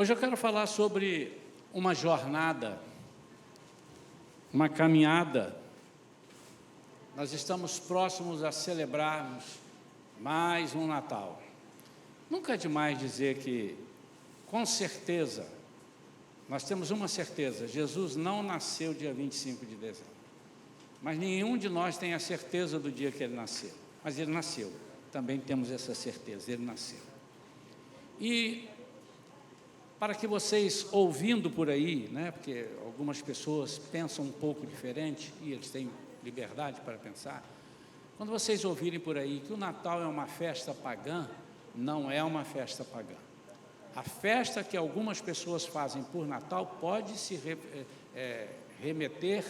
Hoje eu quero falar sobre uma jornada, uma caminhada. Nós estamos próximos a celebrarmos mais um Natal. Nunca é demais dizer que, com certeza, nós temos uma certeza: Jesus não nasceu dia 25 de dezembro. Mas nenhum de nós tem a certeza do dia que ele nasceu. Mas ele nasceu, também temos essa certeza, ele nasceu. E para que vocês, ouvindo por aí, porque algumas pessoas pensam um pouco diferente, e eles têm liberdade para pensar, quando vocês ouvirem por aí que o Natal é uma festa pagã, não é uma festa pagã. A festa que algumas pessoas fazem por Natal pode se remeter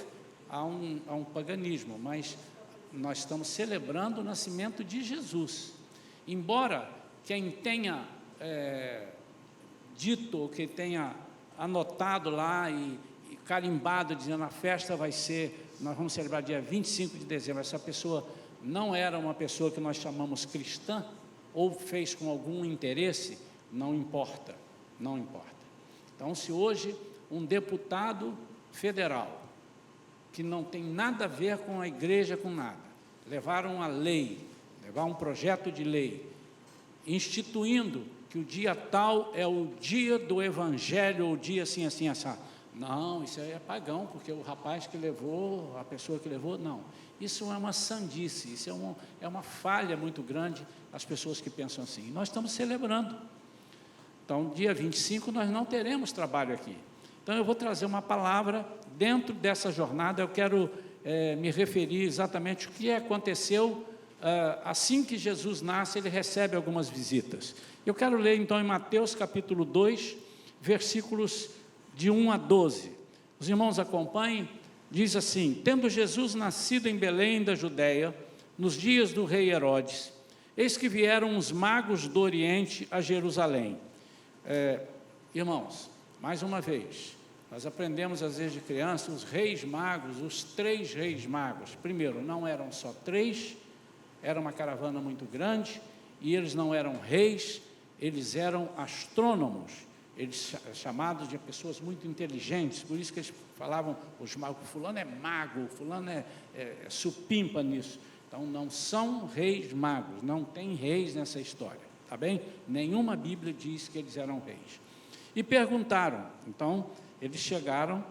a um paganismo, mas nós estamos celebrando o nascimento de Jesus. Embora quem tenha dito, ou que tenha anotado lá e carimbado, dizendo a festa vai ser, nós vamos celebrar dia 25 de dezembro, essa pessoa não era uma pessoa que nós chamamos cristã, ou fez com algum interesse, não importa, não importa. Então, se hoje um deputado federal, que não tem nada a ver com a igreja, com nada, levar um projeto de lei, instituindo que o dia tal é o dia do evangelho, ou o dia assim, assim, assim. Não, isso aí é pagão, porque o rapaz que levou, a pessoa que levou, não. Isso é uma sandice, isso é uma falha muito grande, as pessoas que pensam assim. Nós estamos celebrando. Então, dia 25, nós não teremos trabalho aqui. Então, eu vou trazer uma palavra dentro dessa jornada. Eu quero me referir exatamente o que aconteceu assim que Jesus nasce. Ele recebe algumas visitas. Eu quero ler, então, em Mateus capítulo 2, versículos de 1 a 12. Os irmãos acompanhem. Diz assim: tendo Jesus nascido em Belém da Judéia, nos dias do rei Herodes, eis que vieram os magos do Oriente a Jerusalém. Irmãos, mais uma vez, nós aprendemos às vezes de criança, os reis magos, os 3 reis magos. Primeiro, não eram só 3, era uma caravana muito grande, e eles não eram reis, eles eram astrônomos, eles chamados de pessoas muito inteligentes, por isso que eles falavam, os magos, fulano é mago, fulano é supimpa nisso. Então, não são reis magos, não tem reis nessa história, tá bem? Nenhuma Bíblia diz que eles eram reis. E perguntaram, então, eles chegaram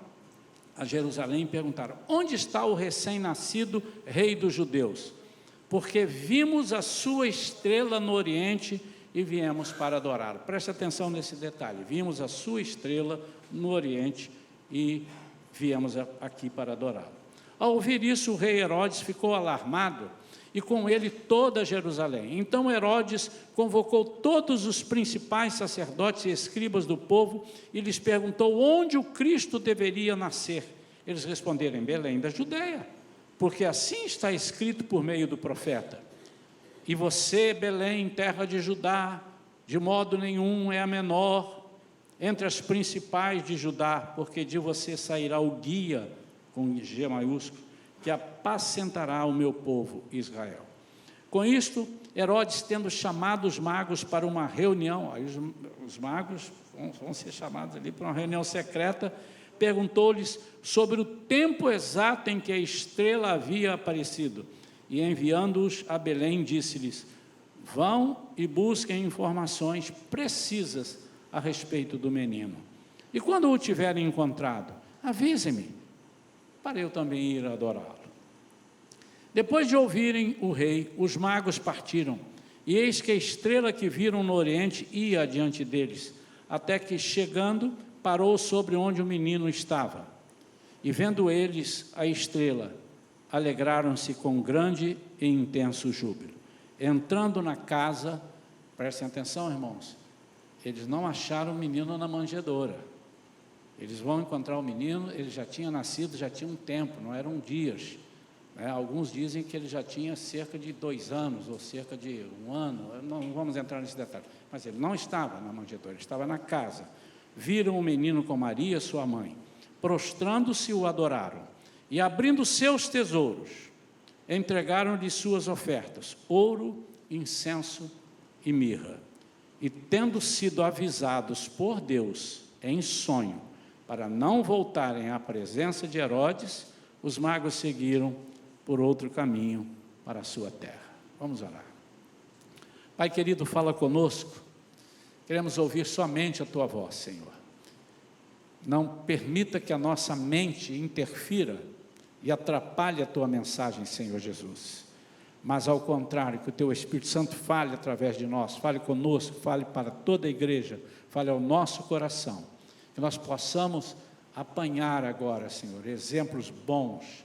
a Jerusalém e perguntaram: onde está o recém-nascido rei dos judeus? Porque vimos a sua estrela no Oriente e viemos para adorá-lo. Preste atenção nesse detalhe: vimos a sua estrela no Oriente e viemos aqui para adorá-lo. Ao ouvir isso, o rei Herodes ficou alarmado, e com ele toda Jerusalém. Então Herodes convocou todos os principais sacerdotes e escribas do povo e lhes perguntou onde o Cristo deveria nascer. Eles responderam: em Belém da Judéia, porque assim está escrito por meio do profeta: e você, Belém, terra de Judá, de modo nenhum é a menor entre as principais de Judá, porque de você sairá o guia, com G maiúsculo, que apacentará o meu povo Israel. Com isto, Herodes, tendo chamado os magos para uma reunião, aí os magos vão ser chamados ali para uma reunião secreta, perguntou-lhes sobre o tempo exato em que a estrela havia aparecido, e enviando-os a Belém, disse-lhes: vão e busquem informações precisas a respeito do menino, e quando o tiverem encontrado, avisem-me, para eu também ir adorá-lo. Depois de ouvirem o rei, os magos partiram, e eis que a estrela que viram no Oriente ia adiante deles, até que, chegando, parou sobre onde o menino estava. E vendo eles a estrela, alegraram-se com grande e intenso júbilo. Entrando na casa, prestem atenção, irmãos, eles não acharam o menino na manjedoura. Eles vão encontrar o menino, ele já tinha nascido, já tinha um tempo, não eram dias. Alguns dizem que ele já tinha cerca de 2 anos, ou cerca de 1 ano, não vamos entrar nesse detalhe. Mas ele não estava na manjedoura, ele estava na casa. Viram o menino com Maria, sua mãe, prostrando-se o adoraram, e abrindo seus tesouros, entregaram-lhe suas ofertas, ouro, incenso e mirra. E tendo sido avisados por Deus em sonho, para não voltarem à presença de Herodes, os magos seguiram por outro caminho para a sua terra. Vamos orar. Pai querido, fala conosco, queremos ouvir somente a Tua voz, Senhor. Não permita que a nossa mente interfira e atrapalhe a Tua mensagem, Senhor Jesus. Mas ao contrário, que o Teu Espírito Santo fale através de nós, fale conosco, fale para toda a igreja, fale ao nosso coração, que nós possamos apanhar agora, Senhor, exemplos bons,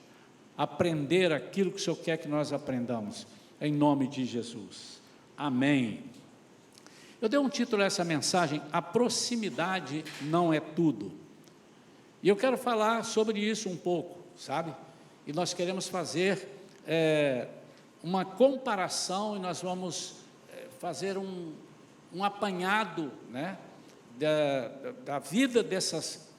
aprender aquilo que o Senhor quer que nós aprendamos, em nome de Jesus. Amém. Eu dei um título a essa mensagem: a proximidade não é tudo. E eu quero falar sobre isso um pouco, sabe? E nós queremos fazer uma comparação, e nós vamos fazer um apanhado, né, da vida dessas.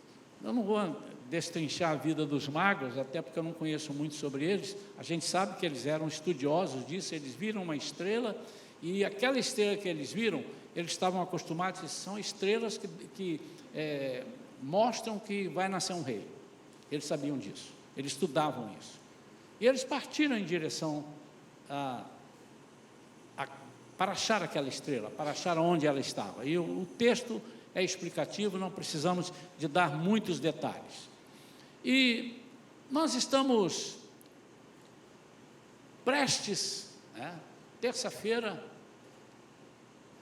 Eu não vou destrinchar a vida dos magos, até porque eu não conheço muito sobre eles. A gente sabe que eles eram estudiosos disso, eles viram uma estrela, e aquela estrela que eles viram, eles estavam acostumados, são estrelas que mostram que vai nascer um rei. Eles sabiam disso, eles estudavam isso. E eles partiram em direção para achar aquela estrela, para achar onde ela estava. E o texto é explicativo, não precisamos de dar muitos detalhes. E nós estamos prestes, terça-feira,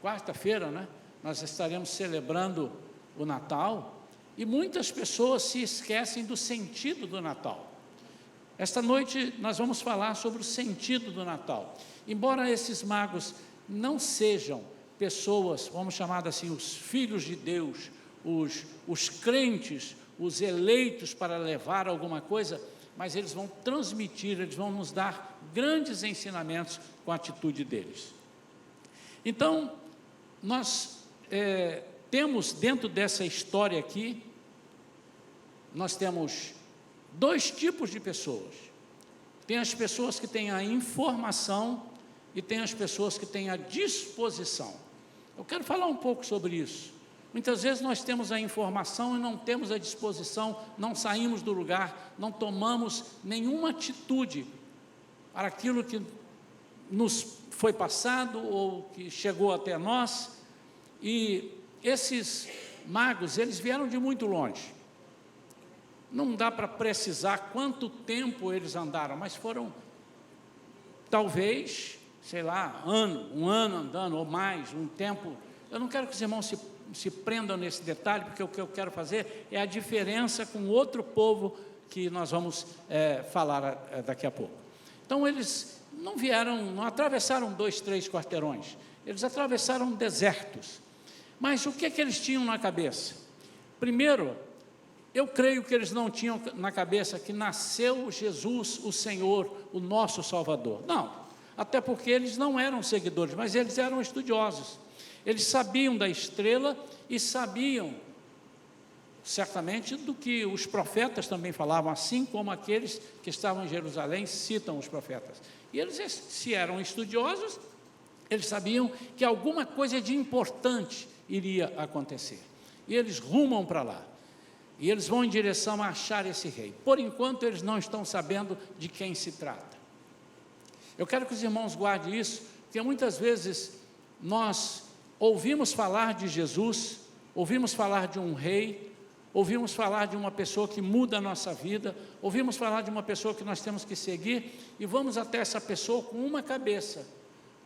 quarta-feira, né? Nós estaremos celebrando o Natal, e muitas pessoas se esquecem do sentido do Natal. Esta noite nós vamos falar sobre o sentido do Natal. Embora esses magos não sejam pessoas, vamos chamar assim, os filhos de Deus, os crentes, os eleitos para levar alguma coisa, mas eles vão transmitir, eles vão nos dar grandes ensinamentos com a atitude deles. Então, nós temos dentro dessa história aqui, nós temos dois tipos de pessoas. Tem as pessoas que têm a informação e tem as pessoas que têm a disposição. Eu quero falar um pouco sobre isso. Muitas vezes nós temos a informação e não temos a disposição, não saímos do lugar, não tomamos nenhuma atitude para aquilo que nos foi passado ou que chegou até nós. E esses magos, eles vieram de muito longe. Não dá para precisar quanto tempo eles andaram, mas foram, talvez, sei lá, um ano andando, ou mais, um tempo. Eu não quero que os irmãos se prendam nesse detalhe, porque o que eu quero fazer é a diferença com outro povo que nós vamos falar daqui a pouco. Então, eles não vieram, não atravessaram 2, 3 quarteirões, eles atravessaram desertos. Mas o que eles tinham na cabeça? Primeiro, eu creio que eles não tinham na cabeça que nasceu Jesus, o Senhor, o nosso Salvador. Não, até porque eles não eram seguidores, mas eles eram estudiosos. Eles sabiam da estrela e sabiam, certamente, do que os profetas também falavam, assim como aqueles que estavam em Jerusalém citam os profetas. E eles, se eram estudiosos, eles sabiam que alguma coisa de importante iria acontecer. E eles rumam para lá. E eles vão em direção a achar esse rei. Por enquanto, eles não estão sabendo de quem se trata. Eu quero que os irmãos guardem isso, porque muitas vezes nós ouvimos falar de Jesus, ouvimos falar de um rei, ouvimos falar de uma pessoa que muda a nossa vida, ouvimos falar de uma pessoa que nós temos que seguir, e vamos até essa pessoa com uma cabeça,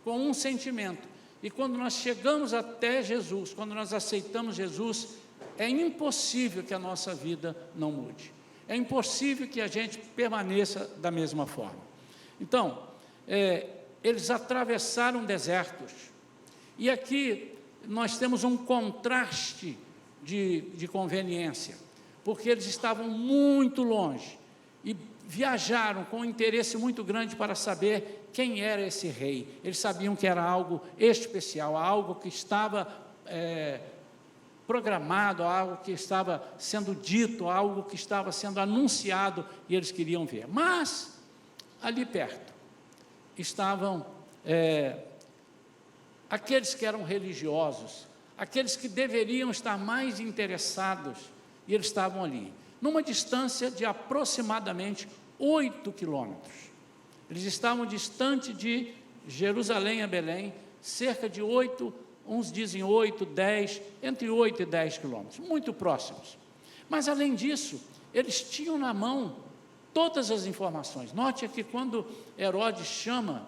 com um sentimento. E quando nós chegamos até Jesus, quando nós aceitamos Jesus, é impossível que a nossa vida não mude. É impossível que a gente permaneça da mesma forma. Então, eles atravessaram desertos. E aqui nós temos um contraste de conveniência, porque eles estavam muito longe e viajaram com um interesse muito grande para saber quem era esse rei. Eles sabiam que era algo especial, algo que estava programado, algo que estava sendo dito, algo que estava sendo anunciado, e eles queriam ver. Mas, ali perto, estavam aqueles que eram religiosos, aqueles que deveriam estar mais interessados, e eles estavam ali, numa distância de aproximadamente 8 quilômetros. Eles estavam distante de Jerusalém a Belém, cerca de 8, uns dizem 8, 10, entre 8 e 10 quilômetros, muito próximos. Mas, além disso, eles tinham na mão todas as informações. Note que quando Herodes chama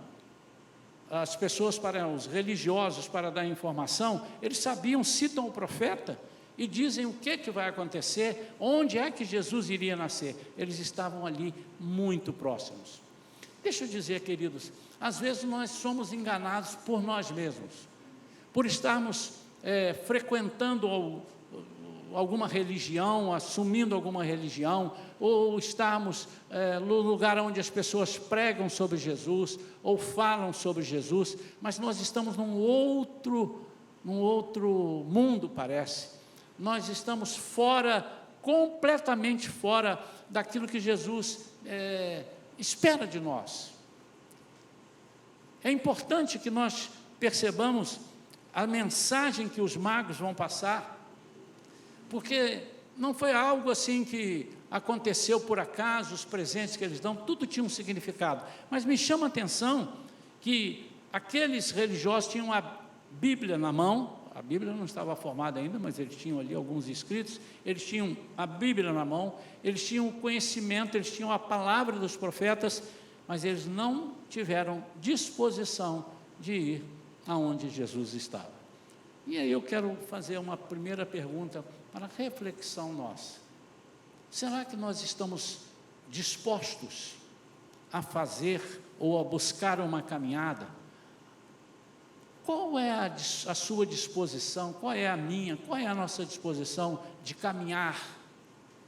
as pessoas, para os religiosos, para dar informação, eles sabiam, citam o profeta e dizem o que vai acontecer, onde é que Jesus iria nascer. Eles estavam ali muito próximos. Deixa eu dizer, queridos, às vezes nós somos enganados por nós mesmos, por estarmos frequentando alguma religião, assumindo alguma religião, ou estarmos no lugar onde as pessoas pregam sobre Jesus, ou falam sobre Jesus, mas nós estamos num outro mundo, parece. Nós estamos fora, completamente fora daquilo que Jesus espera de nós. É importante que nós percebamos a mensagem que os magos vão passar, porque não foi algo assim que aconteceu por acaso, os presentes que eles dão, tudo tinha um significado. Mas me chama a atenção que aqueles religiosos tinham a Bíblia na mão, a Bíblia não estava formada ainda, mas eles tinham ali alguns escritos, eles tinham a Bíblia na mão, eles tinham o conhecimento, eles tinham a palavra dos profetas, mas eles não tiveram disposição de ir aonde Jesus estava. E aí eu quero fazer uma primeira pergunta para reflexão nossa. Será que nós estamos dispostos a fazer ou a buscar uma caminhada? Qual é a sua disposição? Qual é a minha? Qual é a nossa disposição de caminhar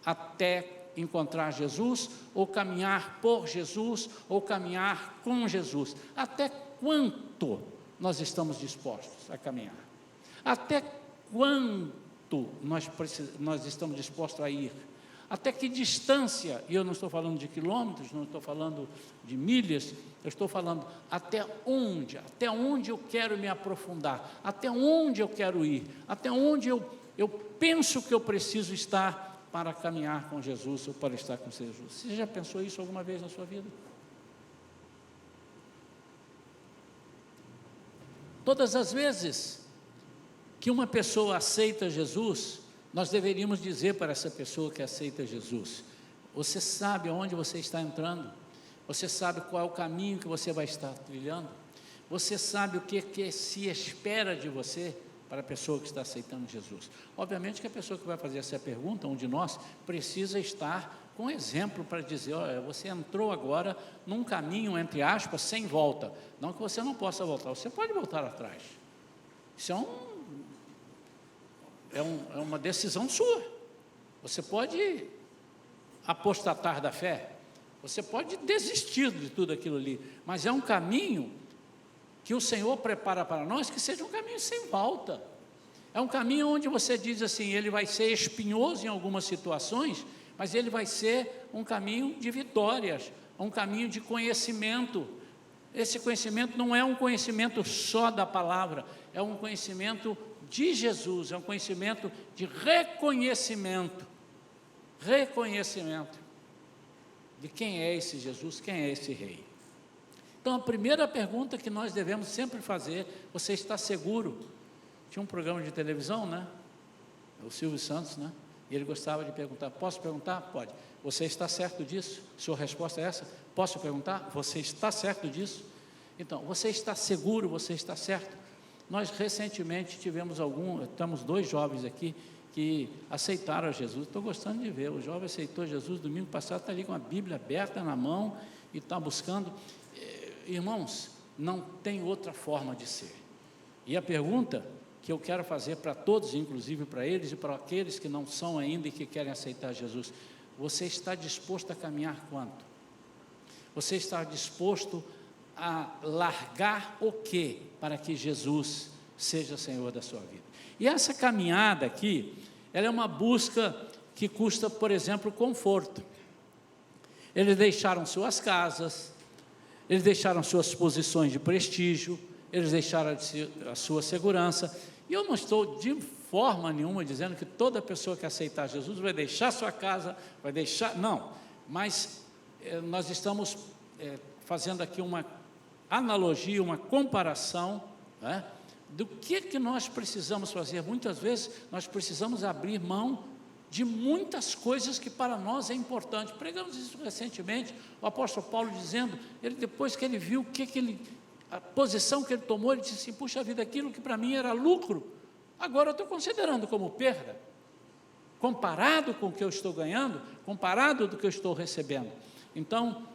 até encontrar Jesus, ou caminhar por Jesus, ou caminhar com Jesus? Até quanto nós estamos dispostos a caminhar? Até quanto nós estamos dispostos a ir? Até que distância? E eu não estou falando de quilômetros, não estou falando de milhas, eu estou falando até onde eu quero me aprofundar, até onde eu quero ir, até onde eu penso que eu preciso estar para caminhar com Jesus ou para estar com Jesus. Você já pensou isso alguma vez na sua vida? Todas as vezes que uma pessoa aceita Jesus, nós deveríamos dizer para essa pessoa que aceita Jesus: você sabe aonde você está entrando? Você sabe qual é o caminho que você vai estar trilhando? Você sabe o que se espera de você para a pessoa que está aceitando Jesus? Obviamente que a pessoa que vai fazer essa pergunta, um de nós, precisa estar com exemplo para dizer: olha, você entrou agora num caminho, entre aspas, sem volta. Não que você não possa voltar, você pode voltar atrás. Isso é uma decisão sua. Você pode apostatar da fé, você pode desistir de tudo aquilo ali, mas é um caminho que o Senhor prepara para nós, que seja um caminho sem volta. É um caminho onde você diz assim, ele vai ser espinhoso em algumas situações, mas ele vai ser um caminho de vitórias, um caminho de conhecimento. Esse conhecimento não é um conhecimento só da palavra, é um conhecimento de Jesus, é um conhecimento de reconhecimento de quem é esse Jesus, quem é esse rei. Então, a primeira pergunta que nós devemos sempre fazer: você está seguro? Tinha um programa de televisão, né? O Silvio Santos, né? E ele gostava de perguntar: posso perguntar? Pode. Você está certo disso? Sua resposta é essa? Posso perguntar? Você está certo disso? Então, você está seguro? Você está certo? Nós recentemente estamos 2 jovens aqui que aceitaram a Jesus. Estou gostando de ver, o jovem aceitou Jesus domingo passado, está ali com a Bíblia aberta na mão e está buscando. Irmãos, não tem outra forma de ser. E a pergunta que eu quero fazer para todos, inclusive para eles e para aqueles que não são ainda e que querem aceitar Jesus: você está disposto a caminhar quanto? Você está disposto a largar o quê para que Jesus seja Senhor da sua vida? E essa caminhada aqui, ela é uma busca que custa, por exemplo, conforto. Eles deixaram suas casas, eles deixaram suas posições de prestígio, eles deixaram a sua segurança. E eu não estou de forma nenhuma dizendo que toda pessoa que aceitar Jesus vai deixar sua casa, vai deixar, não, mas nós estamos fazendo aqui uma analogia, uma comparação, né, do que nós precisamos fazer. Muitas vezes nós precisamos abrir mão de muitas coisas que para nós é importante. Pregamos isso recentemente, o apóstolo Paulo dizendo, depois que ele viu a posição que ele tomou, ele disse assim: puxa vida, aquilo que para mim era lucro, agora eu estou considerando como perda, comparado com o que eu estou ganhando, comparado do que eu estou recebendo. Então,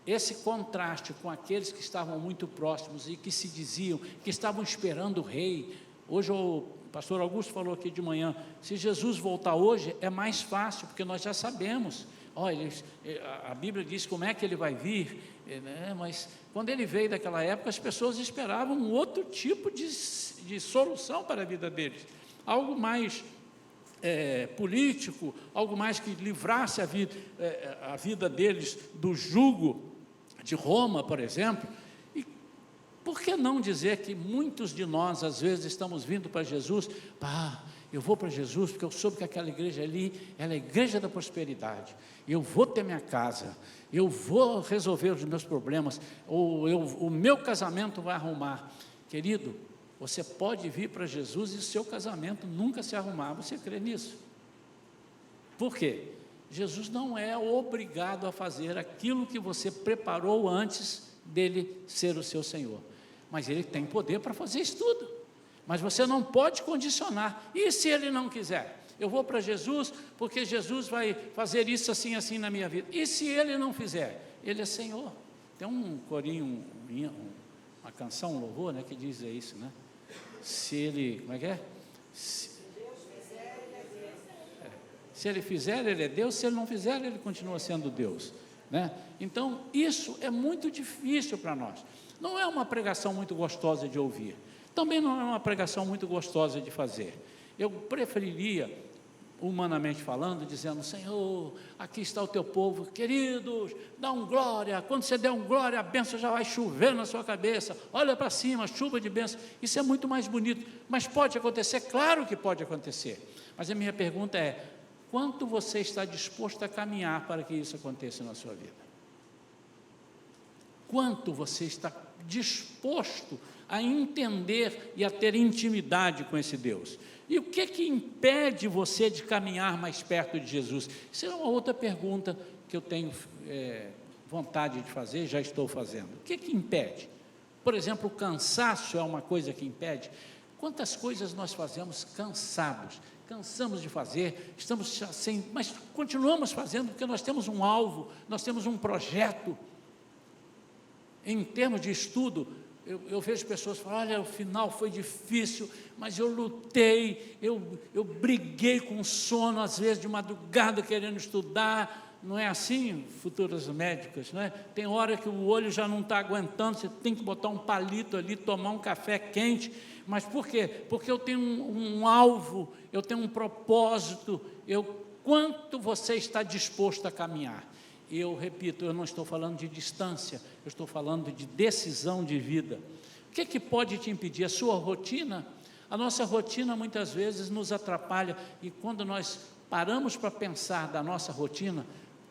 esse contraste com aqueles que estavam muito próximos e que se diziam, que estavam esperando o rei. Hoje o pastor Augusto falou aqui de manhã, se Jesus voltar hoje é mais fácil, porque nós já sabemos, a Bíblia diz como é que ele vai vir, né? Mas quando ele veio daquela época, as pessoas esperavam um outro tipo de solução para a vida deles, algo mais político, algo mais que livrasse a vida deles do jugo de Roma, por exemplo. E por que não dizer que muitos de nós, às vezes, estamos vindo para Jesus, eu vou para Jesus porque eu soube que aquela igreja ali, ela é a igreja da prosperidade, eu vou ter minha casa, eu vou resolver os meus problemas, o meu casamento vai arrumar. Querido, você pode vir para Jesus e o seu casamento nunca se arrumar. Você crê nisso? Por quê? Jesus não é obrigado a fazer aquilo que você preparou antes dele ser o seu Senhor, mas ele tem poder para fazer isso tudo. Mas você não pode condicionar. E se ele não quiser? Eu vou para Jesus porque Jesus vai fazer isso assim, assim na minha vida. E se ele não fizer? Ele é Senhor. Tem um corinho, uma canção, um louvor, né, que diz isso, né? Se ele, como é que é? Se ele fizer, ele é Deus. Se ele não fizer, ele continua sendo Deus, né? Então, isso é muito difícil para nós. Não é uma pregação muito gostosa de ouvir. Também não é uma pregação muito gostosa de fazer. Eu preferiria, humanamente falando, dizendo: Senhor, aqui está o teu povo, queridos, dá um glória. Quando você der um glória, a bênção já vai chover na sua cabeça. Olha para cima, chuva de bênção. Isso é muito mais bonito. Mas pode acontecer? Claro que pode acontecer. Mas a minha pergunta é: quanto você está disposto a caminhar para que isso aconteça na sua vida? Quanto você está disposto a entender e a ter intimidade com esse Deus? E o que impede você de caminhar mais perto de Jesus? Isso é uma outra pergunta que eu tenho vontade de fazer, já estou fazendo. O que impede? Por exemplo, o cansaço é uma coisa que impede. Quantas coisas nós fazemos cansados? Cansamos de fazer, estamos sem, mas continuamos fazendo porque nós temos um alvo, nós temos um projeto. Em termos de estudo, eu vejo pessoas falando: olha, o final foi difícil, mas eu lutei, eu briguei com sono, às vezes de madrugada querendo estudar. Não é assim, futuras médicas, não é? Tem hora que o olho já não está aguentando, você tem que botar um palito ali, tomar um café quente. Mas por quê? Porque eu tenho um alvo, eu tenho um propósito. Quanto você está disposto a caminhar? E eu repito, eu não estou falando de distância, eu estou falando de decisão de vida. O que pode te impedir? A sua rotina? A nossa rotina muitas vezes nos atrapalha, e quando nós paramos para pensar da nossa rotina,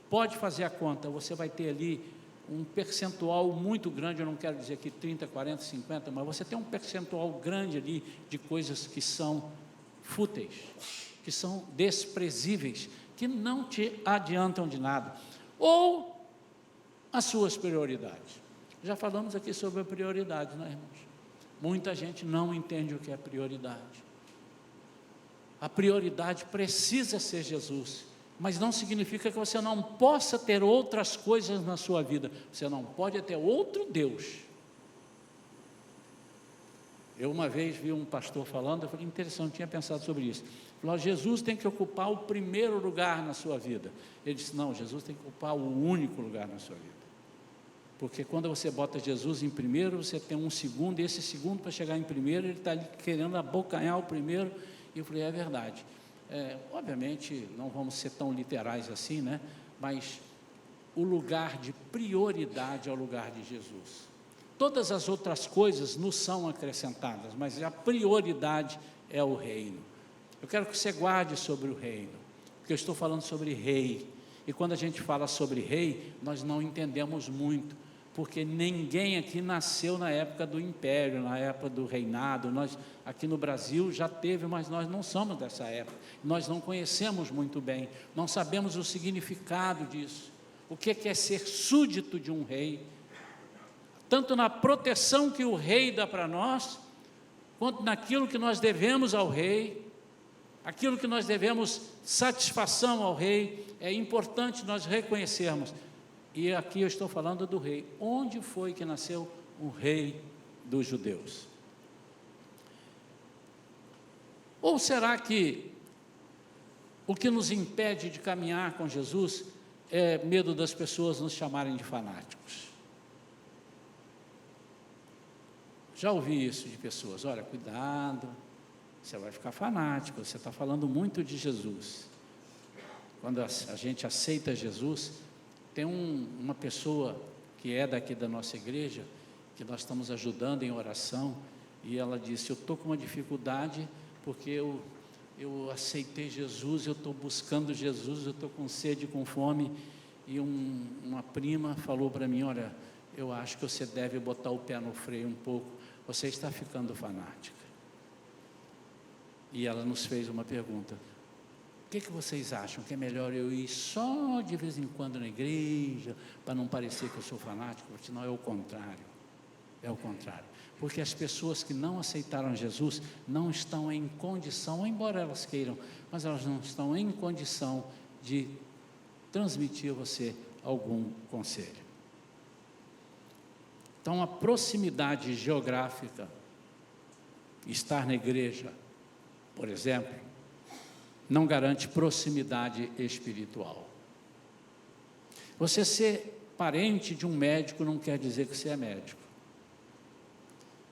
pode fazer a conta, você vai ter ali um percentual muito grande, eu não quero dizer que 30, 40, 50, mas você tem um percentual grande ali de coisas que são fúteis, que são desprezíveis, que não te adiantam de nada. Ou as suas prioridades. Já falamos aqui sobre a prioridade, né, irmãos? Muita gente não entende o que é prioridade. A prioridade precisa ser Jesus, mas não significa que você não possa ter outras coisas na sua vida. Você não pode ter outro Deus. Eu uma vez vi um pastor falando, eu falei: interessante, não tinha pensado sobre isso. Ele falou: Jesus tem que ocupar o primeiro lugar na sua vida. Ele disse: não, Jesus tem que ocupar o único lugar na sua vida. Porque quando você bota Jesus em primeiro, você tem um segundo, e esse segundo, para chegar em primeiro, ele está ali querendo abocanhar o primeiro. E eu falei: é verdade. Obviamente, não vamos ser tão literais assim, né? Mas o lugar de prioridade é o lugar de Jesus. Todas as outras coisas nos são acrescentadas, mas a prioridade é o reino. Eu quero que você guarde sobre o reino, porque eu estou falando sobre rei, e quando a gente fala sobre rei, nós não entendemos muito, porque ninguém aqui nasceu na época do império, na época do reinado. Nós aqui no Brasil já teve, mas nós não somos dessa época, nós não conhecemos muito bem, não sabemos o significado disso, o que é ser súdito de um rei, tanto na proteção que o rei dá para nós, quanto naquilo que nós devemos ao rei, aquilo que nós devemos satisfação ao rei. É importante nós reconhecermos, e aqui eu estou falando do rei. Onde foi que nasceu o rei dos judeus? Ou será que o que nos impede de caminhar com Jesus é medo das pessoas nos chamarem de fanáticos? Já ouvi isso de pessoas: olha, cuidado, você vai ficar fanático, você está falando muito de Jesus. Quando a gente aceita Jesus, tem uma pessoa que é daqui da nossa igreja, que nós estamos ajudando em oração, e ela disse: eu estou com uma dificuldade, porque eu aceitei Jesus, eu estou buscando Jesus, eu estou com sede, com fome, e uma prima falou para mim: olha, eu acho que você deve botar o pé no freio um pouco, você está ficando fanática. E ela nos fez uma pergunta: o que vocês acham? Que é melhor eu ir só de vez em quando na igreja, para não parecer que eu sou fanático? Não, é o contrário, é o contrário, porque as pessoas que não aceitaram Jesus não estão em condição, embora elas queiram, mas elas não estão em condição de transmitir a você algum conselho. Então, a proximidade geográfica, estar na igreja, por exemplo, não garante proximidade espiritual. Você ser parente de um médico não quer dizer que você é médico.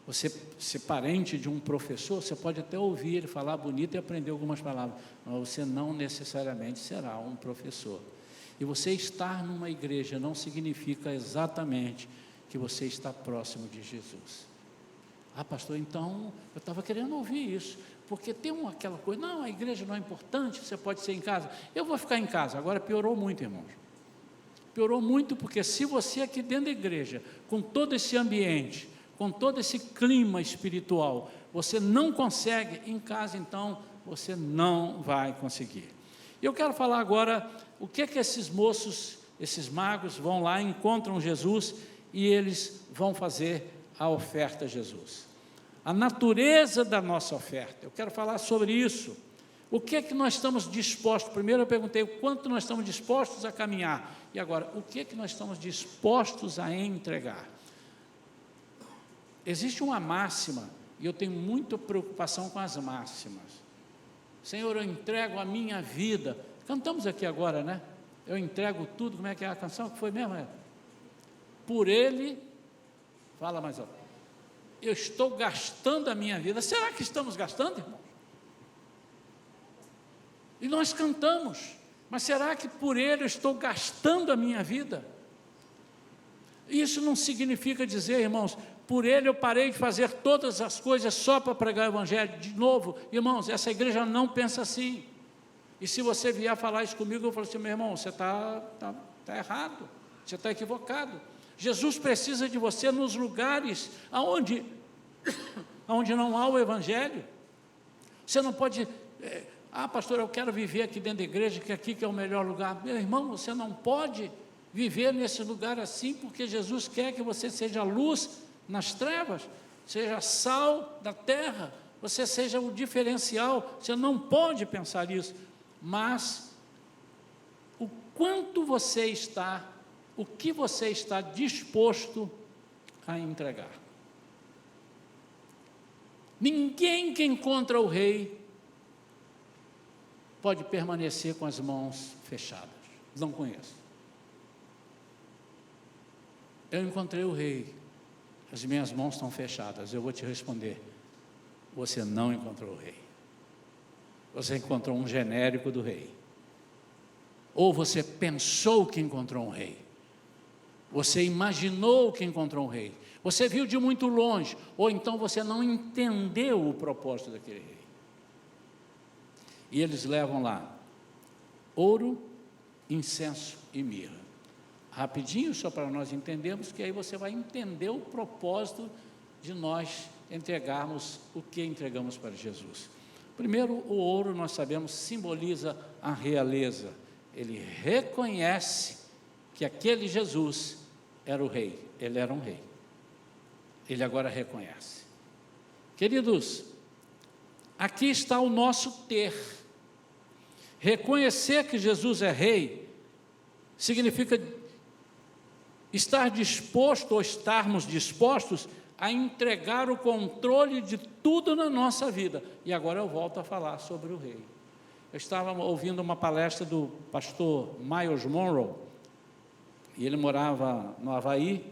Você ser parente de um professor, você pode até ouvir ele falar bonito e aprender algumas palavras, mas você não necessariamente será um professor. E você estar numa igreja não significa exatamente que você está próximo de Jesus. Ah, pastor, então eu estava querendo ouvir isso, porque tem aquela coisa: não, a igreja não é importante, você pode ser em casa. Eu vou ficar em casa. Agora piorou muito, irmãos. Piorou muito, porque se você aqui dentro da igreja, com todo esse ambiente, com todo esse clima espiritual, você não consegue, em casa então você não vai conseguir. Eu quero falar agora o que esses moços, esses magos vão lá, encontram Jesus e eles vão fazer a oferta a Jesus. A natureza da nossa oferta, eu quero falar sobre isso. O que nós estamos dispostos? Primeiro eu perguntei o quanto nós estamos dispostos a caminhar, e agora, o que nós estamos dispostos a entregar? Existe uma máxima, e eu tenho muita preocupação com as máximas. Senhor, eu entrego a minha vida. Cantamos aqui agora, né? Eu entrego tudo. Como é que é a canção? Que foi mesmo? Por Ele, fala mais alto. Eu estou gastando a minha vida. Será que estamos gastando, irmão? E nós cantamos, mas será que por Ele eu estou gastando a minha vida? Isso não significa dizer, irmãos, por Ele eu parei de fazer todas as coisas só para pregar o Evangelho. De novo, irmãos, essa igreja não pensa assim. E se você vier falar isso comigo, eu falo assim: meu irmão, você está errado, você está equivocado. Jesus precisa de você nos lugares onde não há o Evangelho. Você não pode, pastor, eu quero viver aqui dentro da igreja, que aqui que é o melhor lugar. Meu irmão, você não pode viver nesse lugar assim, porque Jesus quer que você seja luz nas trevas, seja sal da terra, você seja o diferencial. Você não pode pensar isso, mas o quanto você está, o que você está disposto a entregar. Ninguém que encontra o rei pode permanecer com as mãos fechadas. Não conheço. Eu encontrei o rei, as minhas mãos estão fechadas. Eu vou te responder: você não encontrou o rei. Você encontrou um genérico do rei, ou você pensou que encontrou um rei. Você imaginou que encontrou um rei. Você viu de muito longe, ou então você não entendeu o propósito daquele rei. E eles levam lá ouro, incenso e mirra. Rapidinho, só para nós entendermos, que aí você vai entender o propósito de nós entregarmos o que entregamos para Jesus. Primeiro, o ouro, nós sabemos, simboliza a realeza. Ele reconhece que aquele Jesus era o rei, ele era um rei. Ele agora reconhece. Queridos, aqui está o nosso ter. Reconhecer que Jesus é rei significa estar disposto ou estarmos dispostos a entregar o controle de tudo na nossa vida. E agora eu volto a falar sobre o rei. Eu estava ouvindo uma palestra do pastor Myles Munroe, e ele morava no Havaí,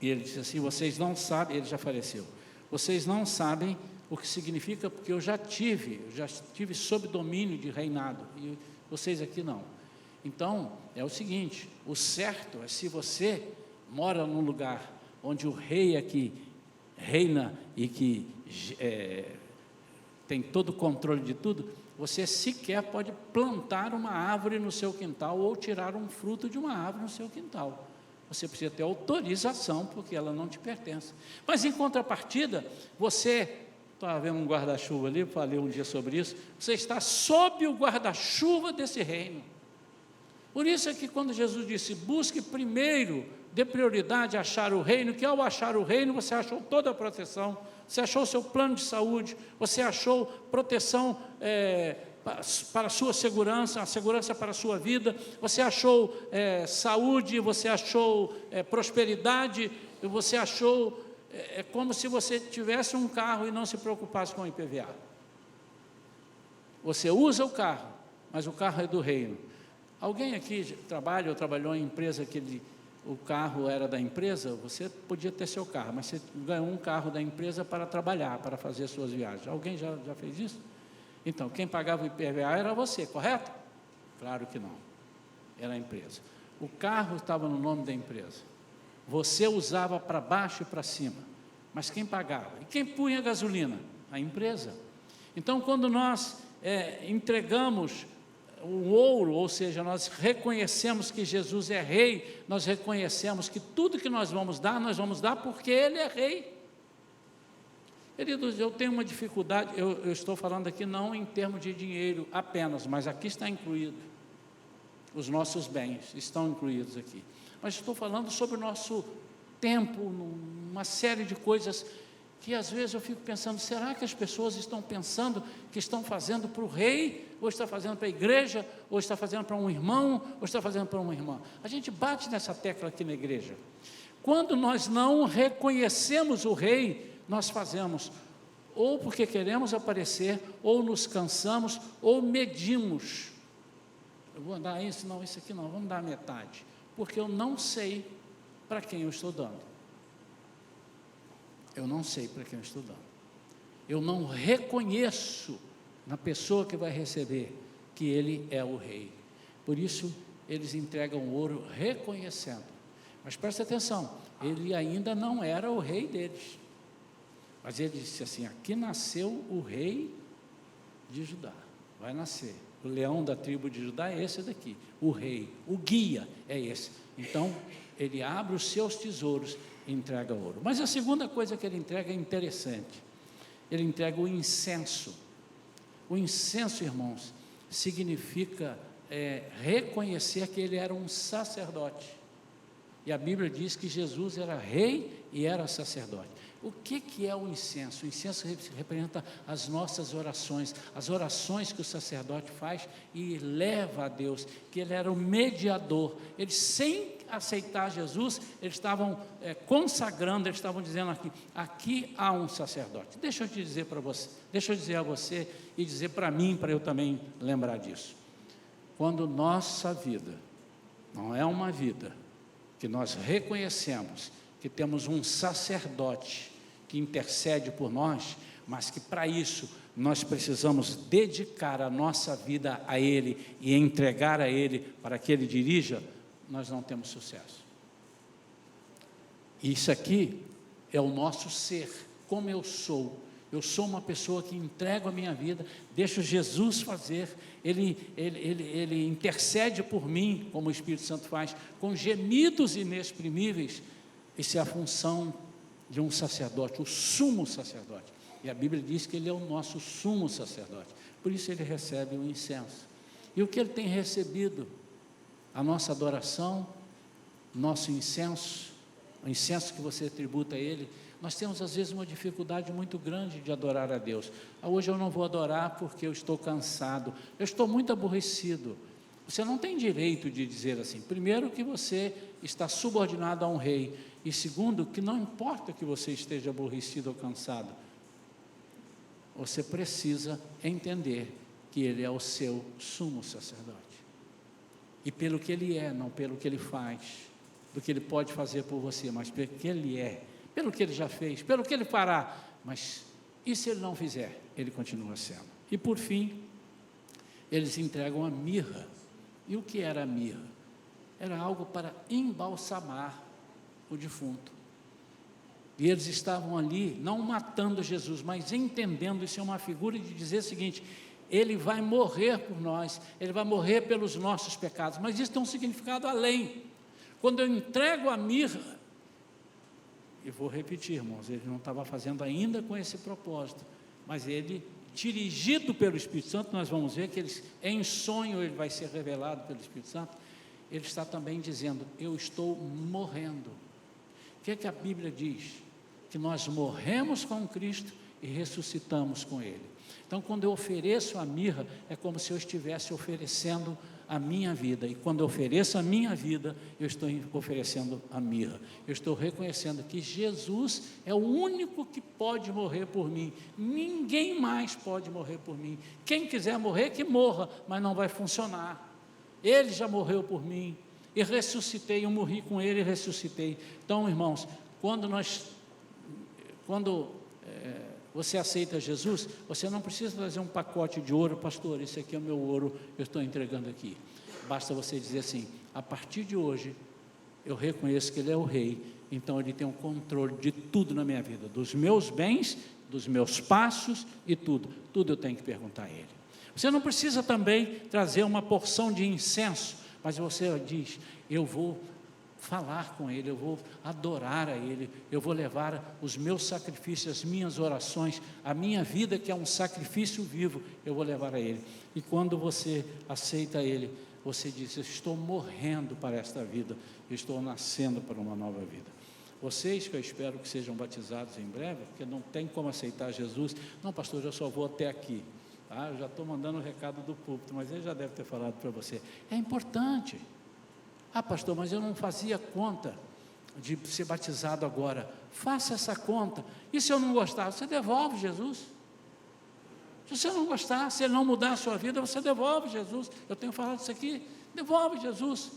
e ele disse assim: vocês não sabem, ele já faleceu, vocês não sabem o que significa, porque eu já tive sob domínio de reinado, e vocês aqui não. Então, é o seguinte, o certo é, se você mora num lugar onde o rei aqui reina e que tem todo o controle de tudo, você sequer pode plantar uma árvore no seu quintal ou tirar um fruto de uma árvore no seu quintal. Você precisa ter autorização, porque ela não te pertence. Mas, em contrapartida, você, estava vendo um guarda-chuva ali, falei um dia sobre isso, você está sob o guarda-chuva desse reino. Por isso é que quando Jesus disse, busque primeiro, dê prioridade a achar o reino, que ao achar o reino, você achou toda a proteção, você achou o seu plano de saúde, você achou proteção para a sua segurança, a segurança para a sua vida, você achou saúde, você achou prosperidade, você achou, como se você tivesse um carro e não se preocupasse com o IPVA. Você usa o carro, mas o carro é do reino. Alguém aqui trabalha ou trabalhou em empresa que o carro era da empresa? Você podia ter seu carro, mas você ganhou um carro da empresa para trabalhar, para fazer suas viagens. Alguém já fez isso? Então, quem pagava o IPVA era você, correto? Claro que não, era a empresa. O carro estava no nome da empresa. Você usava para baixo e para cima, mas quem pagava? E quem punha a gasolina? A empresa. Então, quando nós entregamos o ouro, ou seja, nós reconhecemos que Jesus é rei, nós reconhecemos que tudo que nós vamos dar porque Ele é rei. Queridos, eu tenho uma dificuldade, eu estou falando aqui não em termos de dinheiro apenas, mas aqui está incluído, os nossos bens estão incluídos aqui, mas estou falando sobre o nosso tempo, uma série de coisas que às vezes eu fico pensando, será que as pessoas estão pensando que estão fazendo para o rei, ou está fazendo para a igreja, ou está fazendo para um irmão, ou está fazendo para uma irmã? A gente bate nessa tecla aqui na igreja. Quando nós não reconhecemos o rei, nós fazemos ou porque queremos aparecer, ou nos cansamos, ou medimos. Eu vou dar isso, não, isso aqui não, vamos dar metade, porque eu não sei para quem eu estou dando. Eu não sei para quem eu estou dando. Eu não reconheço na pessoa que vai receber que ele é o rei. Por isso, eles entregam o ouro reconhecendo. Mas presta atenção, ele ainda não era o rei deles. Mas ele disse assim, aqui nasceu o rei de Judá, vai nascer. O leão da tribo de Judá é esse daqui, o rei, o guia é esse. Então, ele abre os seus tesouros e entrega ouro. Mas a segunda coisa que ele entrega é interessante. Ele entrega o incenso. O incenso, irmãos, significa reconhecer que ele era um sacerdote. E a Bíblia diz que Jesus era rei e era sacerdote. O que é o incenso? O incenso representa as nossas orações, as orações que o sacerdote faz e leva a Deus, que ele era o mediador. Eles, sem aceitar Jesus, eles estavam consagrando, eles estavam dizendo aqui há um sacerdote. Deixa eu te dizer para você, deixa eu dizer a você e dizer para mim, para eu também lembrar disso. Quando nossa vida não é uma vida que nós reconhecemos que temos um sacerdote que intercede por nós, mas que para isso nós precisamos dedicar a nossa vida a Ele e entregar a Ele para que Ele dirija, nós não temos sucesso. Isso aqui é o nosso ser, como eu sou. Eu sou uma pessoa que entrego a minha vida, deixo Jesus fazer, Ele intercede por mim, como o Espírito Santo faz, com gemidos inexprimíveis. Isso é a função de um sacerdote, o sumo sacerdote. E a Bíblia diz que Ele é o nosso sumo sacerdote, por isso Ele recebe o incenso. E o que Ele tem recebido? A nossa adoração, nosso incenso, o incenso que você tributa a Ele. Nós temos às vezes uma dificuldade muito grande de adorar a Deus. Hoje eu não vou adorar porque eu estou cansado, eu estou muito aborrecido. Você não tem direito de dizer assim. Primeiro, que você está subordinado a um rei, e segundo, que não importa que você esteja aborrecido ou cansado, você precisa entender que Ele é o seu sumo sacerdote, e pelo que Ele é, não pelo que Ele faz, do que Ele pode fazer por você, mas pelo que Ele é, pelo que Ele já fez, pelo que Ele fará. Mas e se Ele não fizer? Ele continua sendo. E por fim, eles entregam a mirra. E o que era a mirra? Era algo para embalsamar o defunto. E eles estavam ali, não matando Jesus, mas entendendo, isso é uma figura de dizer o seguinte: Ele vai morrer por nós, Ele vai morrer pelos nossos pecados. Mas isso tem um significado além. Quando eu entrego a mirra, e vou repetir, irmãos, ele não estava fazendo ainda com esse propósito, mas ele, dirigido pelo Espírito Santo, nós vamos ver que ele, em sonho, ele vai ser revelado pelo Espírito Santo. Ele está também dizendo: eu estou morrendo. O que é que a Bíblia diz? Que nós morremos com Cristo e ressuscitamos com Ele. Então, quando eu ofereço a mirra, é como se eu estivesse oferecendo a minha vida, e quando eu ofereço a minha vida, eu estou oferecendo a mirra. Eu estou reconhecendo que Jesus é o único que pode morrer por mim, ninguém mais pode morrer por mim. Quem quiser morrer, que morra, mas não vai funcionar. Ele já morreu por mim, e ressuscitei, eu morri com Ele e ressuscitei. Então, irmãos, quando você aceita Jesus, você não precisa trazer um pacote de ouro: pastor, esse aqui é o meu ouro, eu estou entregando aqui. Basta você dizer assim: a partir de hoje, eu reconheço que Ele é o Rei, então Ele tem o controle de tudo na minha vida, dos meus bens, dos meus passos e tudo eu tenho que perguntar a Ele. Você não precisa também trazer uma porção de incenso, mas você diz: eu vou falar com Ele, eu vou adorar a Ele, eu vou levar os meus sacrifícios, as minhas orações, a minha vida, que é um sacrifício vivo, eu vou levar a Ele. E quando você aceita Ele, você diz: eu estou morrendo para esta vida, eu estou nascendo para uma nova vida. Vocês, que eu espero que sejam batizados em breve, porque não tem como aceitar Jesus: não, pastor, eu só vou até aqui. Eu já estou mandando o recado do púlpito, mas ele já deve ter falado para você. É importante. Pastor, mas eu não fazia conta de ser batizado agora. Faça essa conta. E se eu não gostar, você devolve Jesus. Se você não gostar, se Ele não mudar a sua vida, você devolve Jesus. Eu tenho falado isso aqui. Devolve Jesus.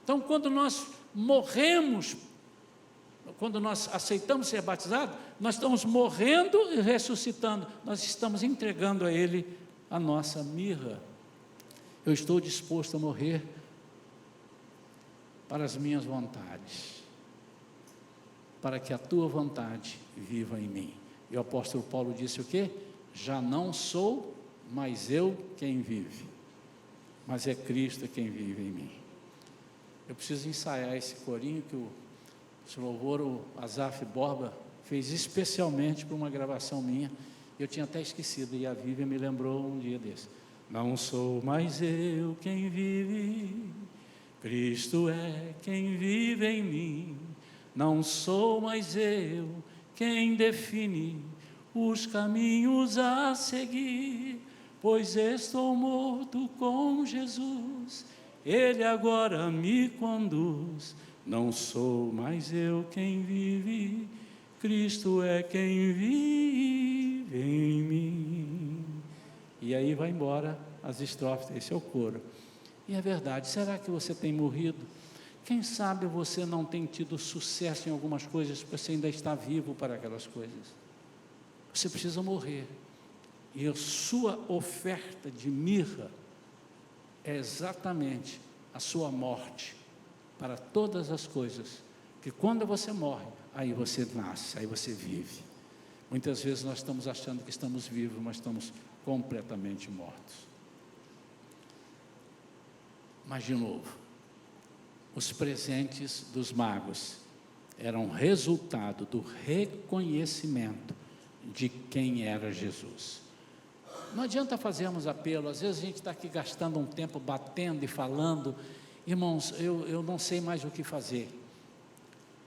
Então, quando nós morremos, quando nós aceitamos ser batizados, nós estamos morrendo e ressuscitando. Nós estamos entregando a Ele a nossa mirra. Eu estou disposto a morrer para as minhas vontades, para que a tua vontade viva em mim. E o apóstolo Paulo disse o quê? Já não sou mais eu quem vive, mas é Cristo quem vive em mim. Eu preciso ensaiar esse corinho que o louvor, o Asaf Borba, fez especialmente para uma gravação minha. Eu tinha até esquecido, e a Vivian me lembrou um dia desse. Não sou mais eu quem vive, Cristo é quem vive em mim. Não sou mais eu quem define os caminhos a seguir, pois estou morto com Jesus, Ele agora me conduz. Não sou mais eu quem vive, Cristo é quem vive em mim. E aí vai embora as estrofes, esse é o coro. E é verdade. Será que você tem morrido? Quem sabe você não tem tido sucesso em algumas coisas, porque você ainda está vivo para aquelas coisas. Você precisa morrer. E a sua oferta de mirra é exatamente a sua morte para todas as coisas que quando você morre, aí você nasce, aí você vive. Muitas vezes nós estamos achando que estamos vivos, mas estamos completamente mortos. Mas de novo, os presentes dos magos eram resultado do reconhecimento de quem era Jesus. Não adianta fazermos apelo, às vezes a gente está aqui gastando um tempo batendo e falando, irmãos, eu não sei mais o que fazer.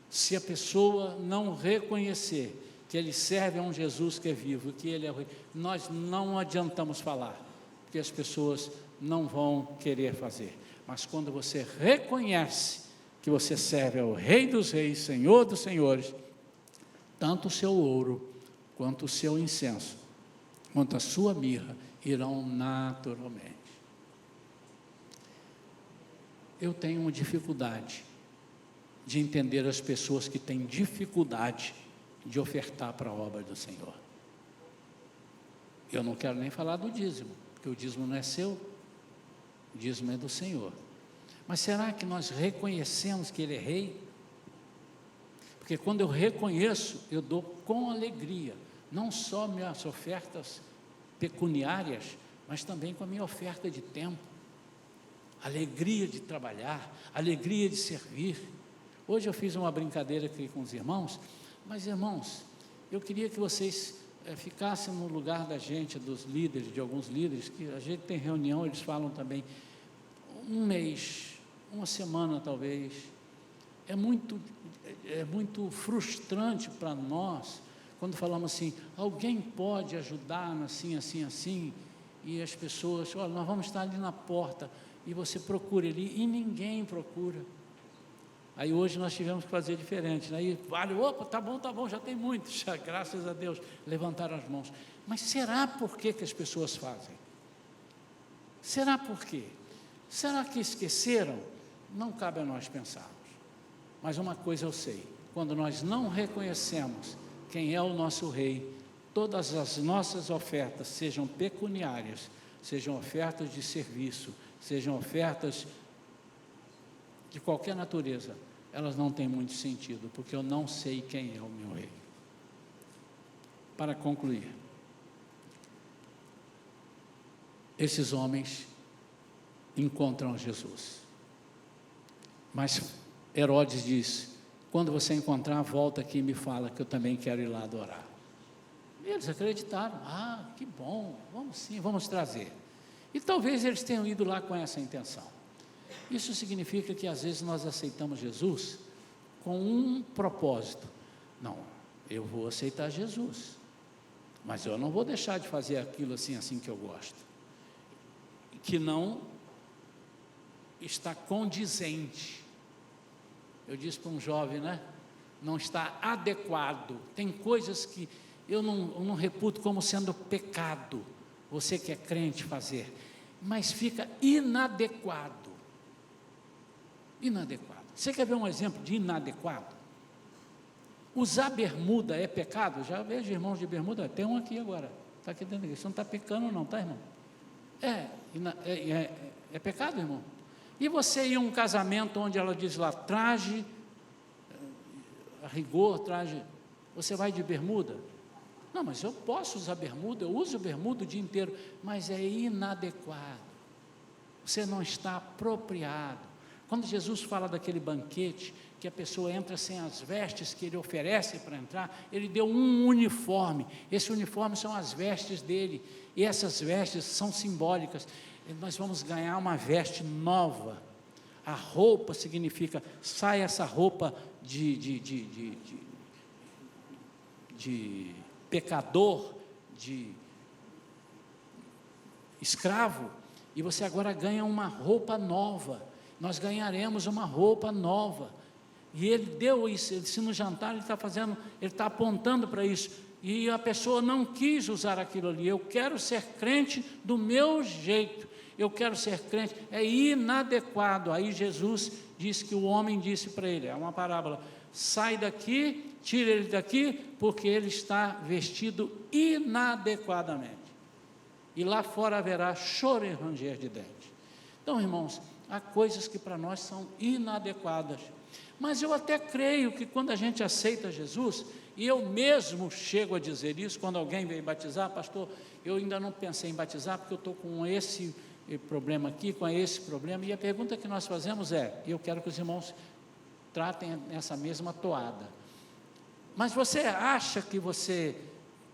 Se a pessoa não reconhecer que ele serve a um Jesus que é vivo, que ele é o Rei, nós não adiantamos falar, porque as pessoas não vão querer fazer. Mas quando você reconhece que você serve ao Rei dos Reis, Senhor dos Senhores, tanto o seu ouro, quanto o seu incenso, quanto a sua mirra, irão naturalmente. Eu tenho uma dificuldade de entender as pessoas que têm dificuldade de ofertar para a obra do Senhor. Eu não quero nem falar do dízimo, porque o dízimo não é seu, o dízimo é do Senhor. Mas será que nós reconhecemos que Ele é Rei? Porque quando eu reconheço, eu dou com alegria, não só minhas ofertas pecuniárias, mas também com a minha oferta de tempo, alegria de trabalhar, alegria de servir. Hoje eu fiz uma brincadeira aqui com os irmãos, mas irmãos, eu queria que vocês ficassem no lugar da gente, dos líderes, de alguns líderes, que a gente tem reunião, eles falam também, um mês, uma semana talvez, é muito frustrante para nós, quando falamos assim, alguém pode ajudar assim, assim, assim, e as pessoas, olha, nós vamos estar ali na porta, e você procura ali, e ninguém procura. Aí hoje nós tivemos que fazer diferente, né? Aí vale, opa, tá bom, já tem muitos, já, graças a Deus, levantaram as mãos. Mas será por que as pessoas fazem? Será por quê? Será que esqueceram? Não cabe a nós pensarmos. Mas uma coisa eu sei, quando nós não reconhecemos quem é o nosso Rei, todas as nossas ofertas, sejam pecuniárias, sejam ofertas de serviço, sejam ofertas de qualquer natureza, elas não têm muito sentido, porque eu não sei quem é o meu Rei. Para concluir, esses homens encontram Jesus, mas Herodes diz, quando você encontrar, volta aqui e me fala, que eu também quero ir lá adorar. E eles acreditaram, que bom, vamos sim, vamos trazer. E talvez eles tenham ido lá com essa intenção. Isso significa que às vezes nós aceitamos Jesus com um propósito. Não, eu vou aceitar Jesus, mas eu não vou deixar de fazer aquilo assim que eu gosto, que não está condizente. Eu disse para um jovem, né? Não está adequado. Tem coisas que eu não reputo como sendo pecado, você que é crente fazer, mas fica inadequado. Inadequado. Você quer ver um exemplo de inadequado? Usar bermuda é pecado? Já vejo irmãos de bermuda, tem um aqui agora, está aqui dentro da igreja, você não está pecando não, tá, irmão? É pecado, irmão? E você ir a um casamento onde ela diz lá, traje, a rigor, traje, você vai de bermuda? Não, mas eu posso usar bermuda, eu uso bermuda o dia inteiro, mas é inadequado, você não está apropriado. Quando Jesus fala daquele banquete, que a pessoa entra sem as vestes que ele oferece para entrar, ele deu um uniforme, esse uniforme são as vestes dele, e essas vestes são simbólicas, nós vamos ganhar uma veste nova. A roupa significa, sai essa roupa de pecador, de escravo, e você agora ganha uma roupa nova. Nós ganharemos uma roupa nova, e ele deu isso, ele, se no jantar ele está apontando para isso, e a pessoa não quis usar aquilo ali, eu quero ser crente do meu jeito, eu quero ser crente, é inadequado. Aí Jesus disse que o homem disse para ele, é uma parábola, sai daqui, tira ele daqui, porque ele está vestido inadequadamente, e lá fora haverá choro e ranger de dentes. Então, irmãos, há coisas que para nós são inadequadas, Mas eu até creio que quando a gente aceita Jesus, e eu mesmo chego a dizer isso, quando alguém vem batizar, pastor, eu ainda não pensei em batizar, porque eu estou com esse problema aqui, com esse problema, e a pergunta que nós fazemos é, e eu quero que os irmãos tratem essa mesma toada, mas você acha que você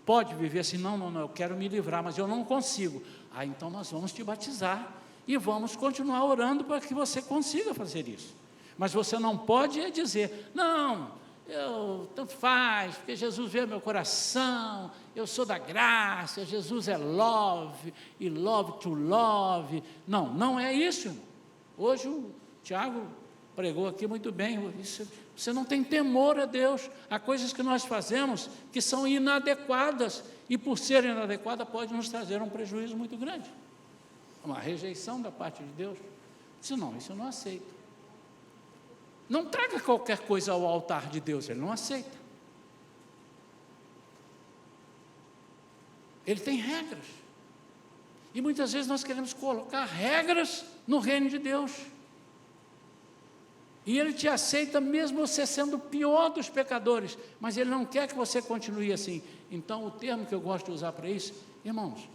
pode viver assim? Não, eu quero me livrar, mas eu não consigo. Então nós vamos te batizar, e vamos continuar orando para que você consiga fazer isso. Mas você não pode dizer, não, tanto faz, porque Jesus veio ao meu coração, eu sou da graça, Jesus é love, e love to love. Não é isso, irmão. Hoje o Tiago pregou aqui muito bem, você não tem temor a Deus. Há coisas que nós fazemos que são inadequadas, e por serem inadequadas pode nos trazer um prejuízo muito grande, uma rejeição da parte de Deus. Isso eu não aceito. Não traga qualquer coisa ao altar de Deus, Ele não aceita. Ele tem regras, e muitas vezes nós queremos colocar regras no reino de Deus, e Ele te aceita mesmo você sendo o pior dos pecadores, mas Ele não quer que você continue assim. Então o termo que eu gosto de usar para isso, irmãos,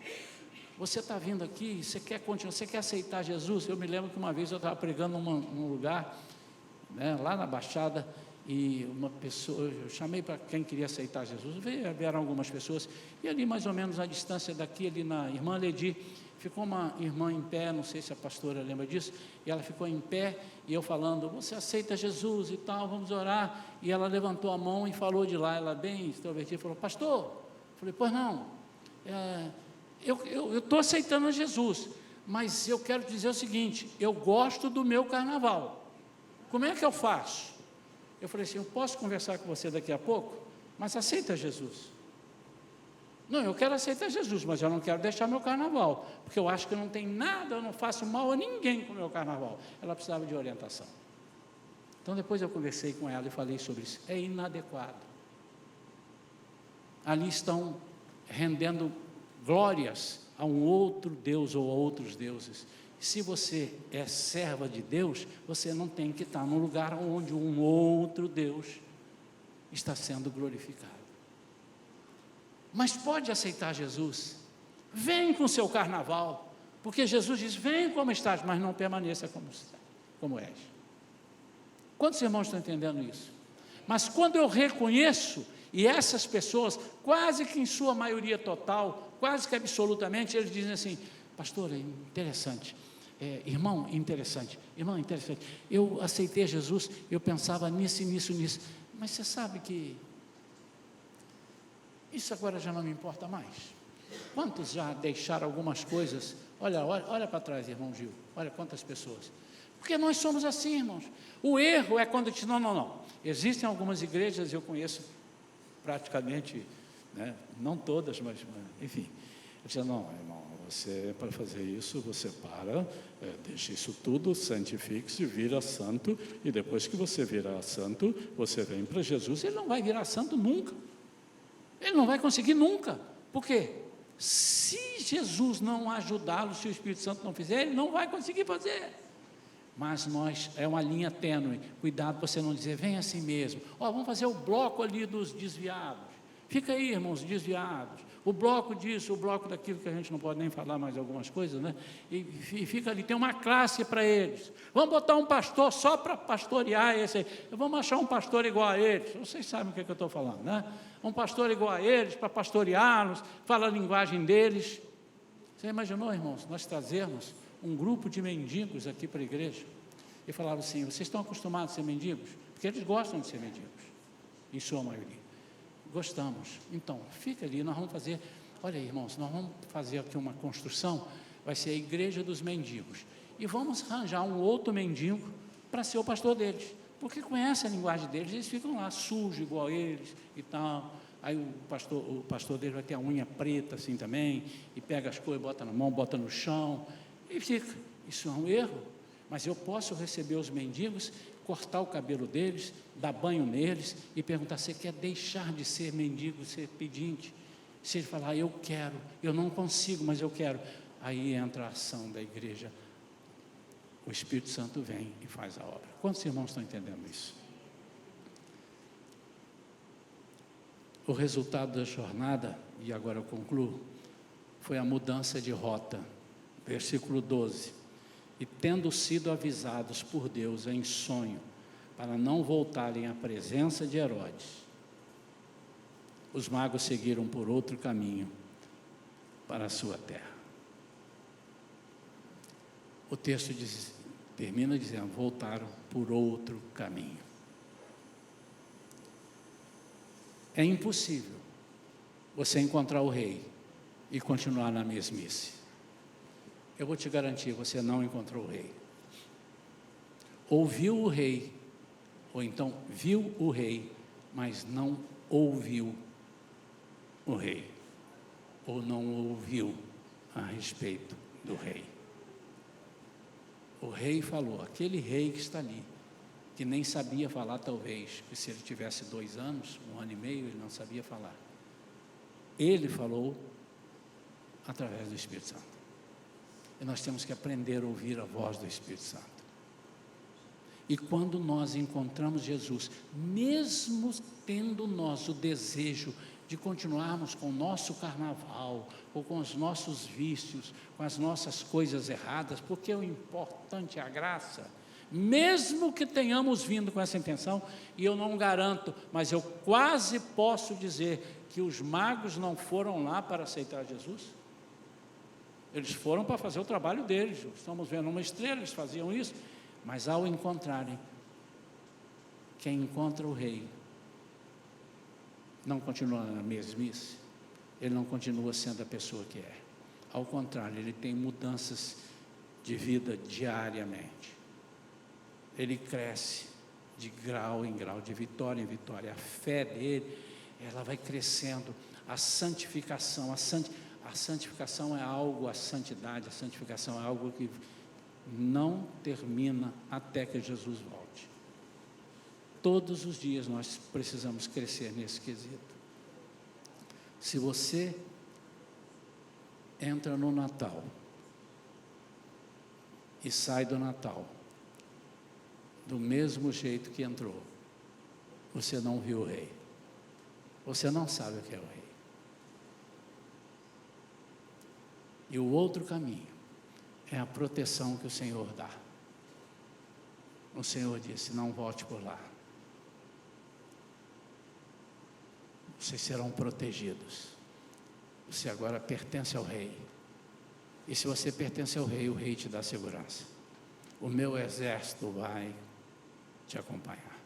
você está vindo aqui, você quer continuar, você quer aceitar Jesus. Eu me lembro que uma vez eu estava pregando num lugar, lá na Baixada, e uma pessoa, eu chamei para quem queria aceitar Jesus, vieram algumas pessoas, e ali mais ou menos à distância daqui, ali na Irmã Ledi, ficou uma irmã em pé, não sei se a pastora lembra disso, e ela ficou em pé, e eu falando, você aceita Jesus e tal, vamos orar, e ela levantou a mão e falou de lá, ela bem extrovertida, falou, pastor, eu falei, pois não, eu estou aceitando Jesus, mas eu quero dizer o seguinte, eu gosto do meu carnaval, como é que eu faço? Eu falei assim, eu posso conversar com você daqui a pouco, mas aceita Jesus? Não, eu quero aceitar Jesus, mas eu não quero deixar meu carnaval, porque eu acho que não tem nada, eu não faço mal a ninguém com o meu carnaval. Ela precisava de orientação. Então depois eu conversei com ela e falei sobre isso, é inadequado. Ali estão rendendo glórias a um outro Deus ou a outros deuses. Se você é serva de Deus, você não tem que estar num lugar onde um outro Deus está sendo glorificado. Mas pode aceitar Jesus, vem com o seu carnaval, porque Jesus diz, vem como estás, mas não permaneça como és. Quantos irmãos estão entendendo isso? Mas quando eu reconheço, e essas pessoas, quase que em sua maioria total, quase que absolutamente, eles dizem assim, pastor, é interessante, irmão, interessante, eu aceitei Jesus, eu pensava nisso, mas você sabe que isso agora já não me importa mais. Quantos já deixaram algumas coisas? Olha para trás, irmão Gil, olha quantas pessoas, porque nós somos assim, irmãos. O erro é quando diz, não, existem algumas igrejas, eu conheço praticamente, não todas, mas enfim, eu disse, não, irmão, você, para fazer isso, você deixa isso tudo, santifique-se, vira santo, e depois que você virar santo, você vem para Jesus. Ele não vai virar santo nunca, ele não vai conseguir nunca, por quê? Se Jesus não ajudá-lo, se o Espírito Santo não fizer, ele não vai conseguir fazer. Mas é uma linha tênue, cuidado para você não dizer, vem assim mesmo, vamos fazer o bloco ali dos desviados, fica aí, irmãos, desviados, o bloco disso, o bloco daquilo, que a gente não pode nem falar mais algumas coisas, e fica ali, tem uma classe para eles, vamos botar um pastor só para pastorear esse aí, vamos achar um pastor igual a eles, vocês sabem o que eu estou falando, um pastor igual a eles, para pastoreá-los, fala a linguagem deles. Você imaginou, irmãos, nós trazermos um grupo de mendigos aqui para a igreja, e falavam assim, vocês estão acostumados a ser mendigos? Porque eles gostam de ser mendigos, em sua maioria. Gostamos, então, fica ali, nós vamos fazer, olha aí, irmãos, nós vamos fazer aqui uma construção, vai ser a igreja dos mendigos, e vamos arranjar um outro mendigo para ser o pastor deles, porque conhece a linguagem deles, eles ficam lá sujos igual a eles e tal, aí o pastor deles vai ter a unha preta assim também, e pega as coisas, bota na mão, bota no chão, e fica. Isso é um erro, mas eu posso receber os mendigos, cortar o cabelo deles, dar banho neles e perguntar, você quer deixar de ser mendigo, ser pedinte? Se ele falar, eu quero, eu não consigo, mas eu quero, aí entra a ação da igreja, o Espírito Santo vem e faz a obra. Quantos irmãos estão entendendo isso? O resultado da jornada, e agora eu concluo, foi a mudança de rota. Versículo 12. E tendo sido avisados por Deus em sonho, para não voltarem à presença de Herodes, os magos seguiram por outro caminho para a sua terra. O texto termina dizendo, voltaram por outro caminho. É impossível você encontrar o rei e continuar na mesmice. Eu vou te garantir, você não encontrou o rei. Ouviu o rei, ou então viu o rei, mas não ouviu o rei, ou não ouviu a respeito do rei. O rei falou, aquele rei que está ali, que nem sabia falar talvez, que se ele tivesse 2 anos, 1 ano e meio, ele não sabia falar. Ele falou através do Espírito Santo. E nós temos que aprender a ouvir a voz do Espírito Santo. E quando nós encontramos Jesus, mesmo tendo nós o desejo de continuarmos com o nosso carnaval, ou com os nossos vícios, com as nossas coisas erradas, porque o importante é a graça, mesmo que tenhamos vindo com essa intenção, e eu não garanto, mas eu quase posso dizer que os magos não foram lá para aceitar Jesus. Eles foram para fazer o trabalho deles. Estamos vendo uma estrela, eles faziam isso, mas ao encontrarem, quem encontra o rei não continua na mesmice, ele não continua sendo a pessoa que é. Ao contrário, ele tem mudanças de vida diariamente. Ele cresce de grau em grau, de vitória em vitória. A fé dele, ela vai crescendo. A santificação, a santificação é algo, a santidade, a santificação é algo que não termina até que Jesus volte. Todos os dias nós precisamos crescer nesse quesito. Se você entra no Natal e sai do Natal do mesmo jeito que entrou, você não viu o rei. Você não sabe o que é o rei. E o outro caminho é a proteção que o Senhor dá. O Senhor disse, não volte por lá. Vocês serão protegidos. Você agora pertence ao rei. E se você pertence ao rei, o rei te dá segurança. O meu exército vai te acompanhar.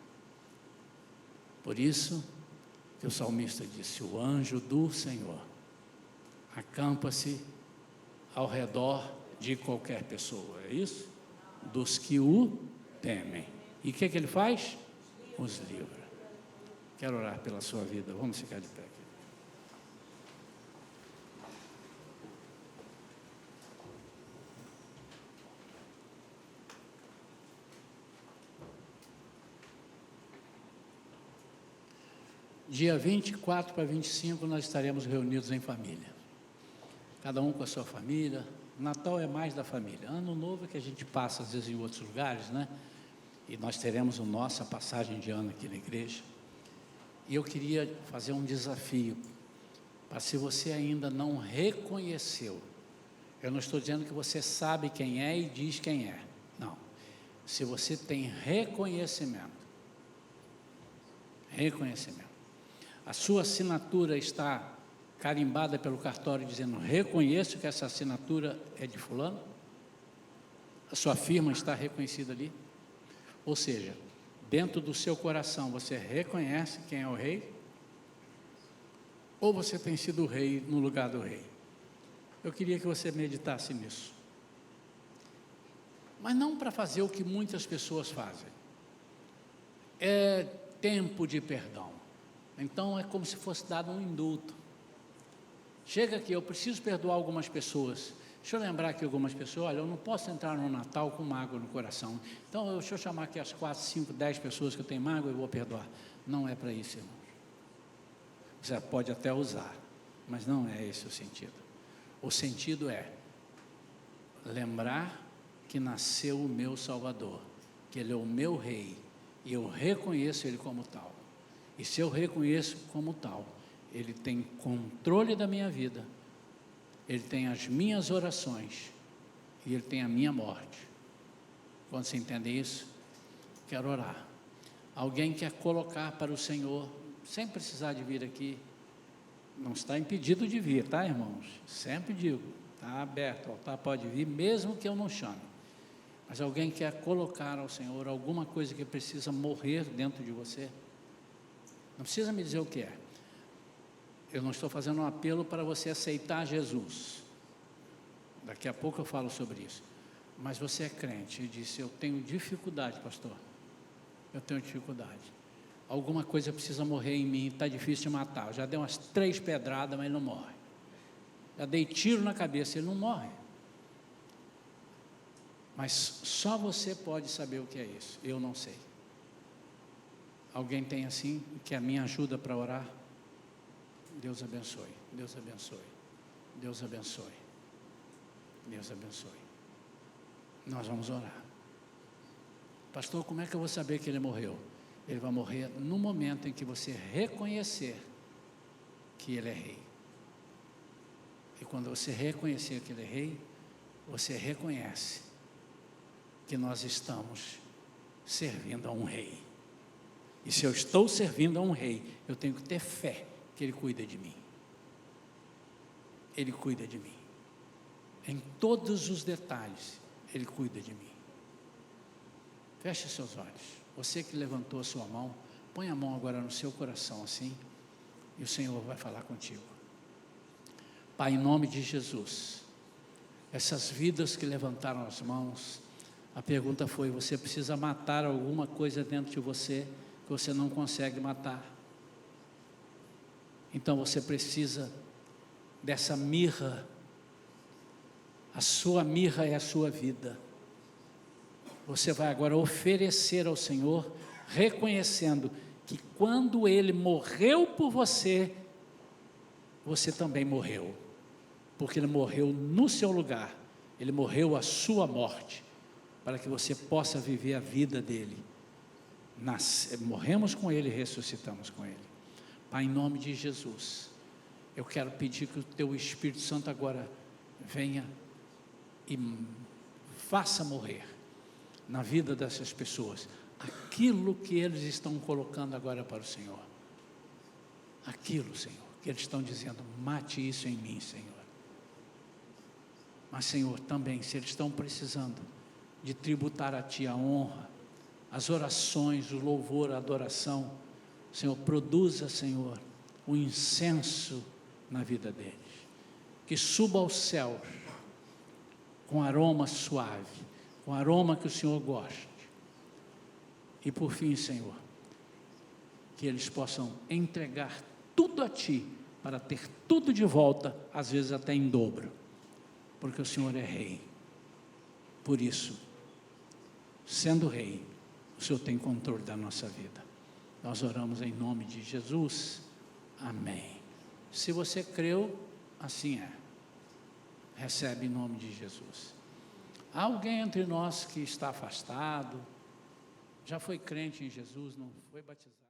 Por isso que o salmista disse, o anjo do Senhor acampa-se ao redor de qualquer pessoa, é isso? Dos que o temem. E o que ele faz? Os livra. Quero orar pela sua vida, vamos ficar de pé aqui. Dia 24 para 25 nós estaremos reunidos em família. Cada um com a sua família. Natal é mais da família. Ano novo é que a gente passa às vezes em outros lugares, né? E nós teremos a nossa passagem de ano aqui na igreja. E eu queria fazer um desafio, para se você ainda não reconheceu, eu não estou dizendo que você sabe quem é e diz quem é, não. Se você tem reconhecimento, a sua assinatura está carimbada pelo cartório dizendo, reconheço que essa assinatura é de fulano, a sua firma está reconhecida ali, ou seja, dentro do seu coração você reconhece quem é o rei, ou você tem sido o rei no lugar do rei. Eu queria que você meditasse nisso, mas não para fazer o que muitas pessoas fazem, é tempo de perdão, então é como se fosse dado um indulto. Chega aqui, eu preciso perdoar algumas pessoas. Deixa eu lembrar aqui algumas pessoas, olha, eu não posso entrar no Natal com mágoa no coração. Então, deixa eu chamar aqui as 4, 5, 10 pessoas que eu tenho mágoa e vou perdoar. Não é para isso, irmãos. Você pode até usar, mas não é esse o sentido. O sentido é lembrar que nasceu o meu Salvador, que Ele é o meu Rei, e eu reconheço Ele como tal. E se eu reconheço como tal, Ele tem controle da minha vida, Ele tem as minhas orações e Ele tem a minha morte. Quando você entende isso, quero orar. Alguém quer colocar para o Senhor, sem precisar de vir aqui, não está impedido de vir, tá, irmãos? Sempre digo, está aberto, o altar pode vir, mesmo que eu não chame. Mas alguém quer colocar ao Senhor alguma coisa que precisa morrer dentro de você? Não precisa me dizer o que é. Eu não estou fazendo um apelo para você aceitar Jesus. Daqui a pouco eu falo sobre isso. Mas você é crente e disse, eu tenho dificuldade, pastor. Eu tenho dificuldade. Alguma coisa precisa morrer em mim, está difícil de matar. Eu já dei umas 3 pedradas, mas ele não morre. Já dei tiro na cabeça, ele não morre. Mas só você pode saber o que é isso. Eu não sei. Alguém tem assim, que é a minha ajuda para orar? Deus abençoe, Deus abençoe, Deus abençoe, Deus abençoe. Nós vamos orar. Pastor, como é que eu vou saber que ele morreu? Ele vai morrer no momento em que você reconhecer que ele é rei. E quando você reconhecer que ele é rei, você reconhece que nós estamos servindo a um rei. E se eu estou servindo a um rei, eu tenho que ter fé que ele cuida de mim. Ele cuida de mim. Em todos os detalhes, ele cuida de mim. Feche seus olhos. Você que levantou a sua mão, põe a mão agora no seu coração assim, e o Senhor vai falar contigo. Pai, em nome de Jesus, essas vidas que levantaram as mãos, a pergunta foi, você precisa matar alguma coisa dentro de você, que você não consegue matar. Então você precisa dessa mirra. A sua mirra é a sua vida. Você vai agora oferecer ao Senhor, reconhecendo que quando Ele morreu por você, você também morreu, porque Ele morreu no seu lugar, Ele morreu a sua morte, para que você possa viver a vida dEle. Morremos com Ele e ressuscitamos com Ele. Pai, em nome de Jesus, eu quero pedir que o Teu Espírito Santo agora venha e faça morrer na vida dessas pessoas aquilo que eles estão colocando agora para o Senhor. Aquilo, Senhor, que eles estão dizendo, mate isso em mim, Senhor. Mas, Senhor, também, se eles estão precisando de tributar a Ti a honra, as orações, o louvor, a adoração, Senhor, produza, Senhor, o incenso na vida deles, que suba aos céus, com aroma suave, com aroma que o Senhor goste. E por fim, Senhor, que eles possam entregar tudo a Ti, para ter tudo de volta, às vezes até em dobro, porque o Senhor é Rei. Por isso, sendo Rei, o Senhor tem controle da nossa vida. Nós oramos em nome de Jesus, amém. Se você creu, assim é. Recebe em nome de Jesus. Há alguém entre nós que está afastado, já foi crente em Jesus, não foi batizado?